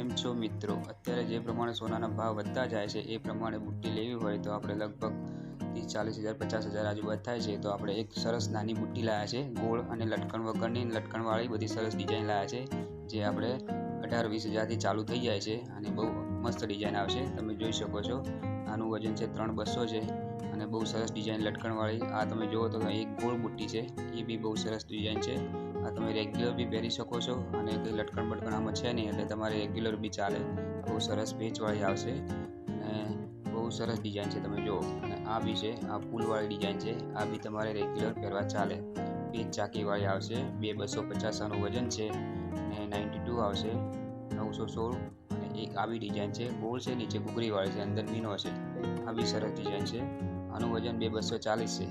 કેમ છો મિત્રો? અત્યારે જે પ્રમાણે સોનાના ભાવ વધતા જાય છે એ પ્રમાણે બુટ્ટી લેવી હોય તો આપણે લગભગ 30-40 હજાર 50 હજાર આજુબાજુ થાય છે. તો આપણે એક સરસ નાની બુટ્ટી લાવ્યા છે, ગોળ અને લટકણ વગરની, લટકણવાળી બધી સરસ ડિઝાઇન લાવ્યા છે, જે આપણે 18-20 હજારથી ચાલુ થઈ જાય છે અને બહુ મસ્ત ડિઝાઇન આવશે. તમે જોઈ શકો છો, આનું વજન છે 3-200 છે અને બહુ સરસ ડિઝાઇન લટકણવાળી. આ તમે જુઓ તો એક ગોળ બુટ્ટી છે, એ બી બહુ સરસ ડિઝાઇન છે. આ તમે રેગ્યુલર બી પહેરી શકો છો અને કંઈ લટકણ બટકણ આમાં છે નહીં, એટલે તમારે રેગ્યુલર બી ચાલે. બહુ સરસ પેચવાળી આવશે અને બહુ સરસ ડિઝાઇન છે, તમે જુઓ. અને આ બી છે, આ ફૂલવાળી ડિઝાઇન છે, આ બી તમારે રેગ્યુલર પહેરવા ચાલે. પેચ ચાકીવાળી આવશે, 250 આનું વજન છે અને 92 આવશે, 916. અને એક આવી ડિઝાઇન છે, ગોળ છે, નીચે ઘૂઘરીવાળી છે, અંદર મીનો છે. આ બી સરસ ડિઝાઇન છે, આનું વજન 240 છે.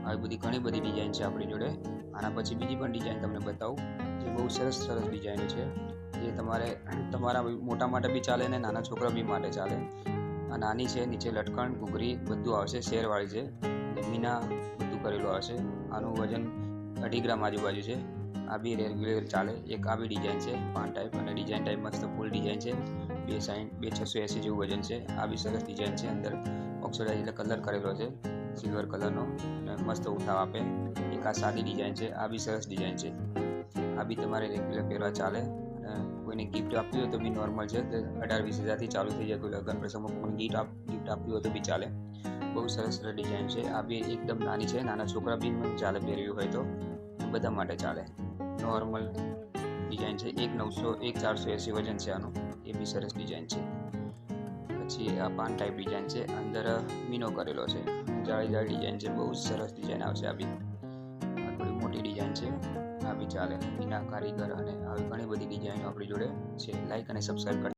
આવી બધી ઘણી બધી ડિઝાઇન છે આપણી જોડે. આના પછી બીજી પણ ડિઝાઇન તમને બતાવું, જે બહુ સરસ ડિઝાઇન છે, જે તમારા મોટા માટે બી ચાલે ને નાના છોકરા બી માટે ચાલે. આ નાની છે, નીચે લટકણ ઘૂઘરી બધું આવશે, શેરવાળી છે, મીના બધું કરેલું આવશે. આનું વજન 2.5 ગ્રામ આજુબાજુ છે. આ બી રેગ્યુલર ચાલે. એક આવી ડિઝાઇન છે, પાન ટાઈપ અને ડિઝાઇન ટાઈપ મસ્ત ફૂલ ડિઝાઇન છે, 260-680 જેવું વજન છે. આ બી સરસ ડિઝાઇન છે, અંદર ઓક્સિડાઇઝ એટલે કલર કરેલો છે સિલ્વર કલરનો અને મસ્ત ઉઠાવ આપે. એક આ સાદી ડિઝાઇન છે, આ બી સરસ ડિઝાઇન છે. આ બી તમારે રેગ્યુલર પહેરવા ચાલે. અને કોઈને ગિફ્ટ આપવી હોય તો બી નોર્મલ છે, 18-20 હજારથી ચાલુ થઈ જાય. કોઈ લગ્ન પ્રસંગમાં કોઈને ગિફ્ટ આપવી હોય તો બી ચાલે. બહુ સરસ ડિઝાઇન છે. આ બી એકદમ નાની છે, નાના છોકરા બી ચાલે, પહેરવી હોય તો બધા માટે ચાલે. નોર્મલ ડિઝાઇન છે, 1,480 વજન છે આનું, એ બી સરસ ડિઝાઇન છે. પછી આ પાન ટાઈપ ડિઝાઇન છે, અંદર મીનો કરેલો છે, જાળી ડિઝાઇન છે, બહુ સરસ ડિઝાઇન આવશે. આ બી થોડી મોટી ડિઝાઇન છે, આ બી ચાલે. મીના કારીગર અને આવી ઘણી બધી ડિઝાઇનો આપણી જોડે છે. લાઈક અને સબસ્ક્રાઈબ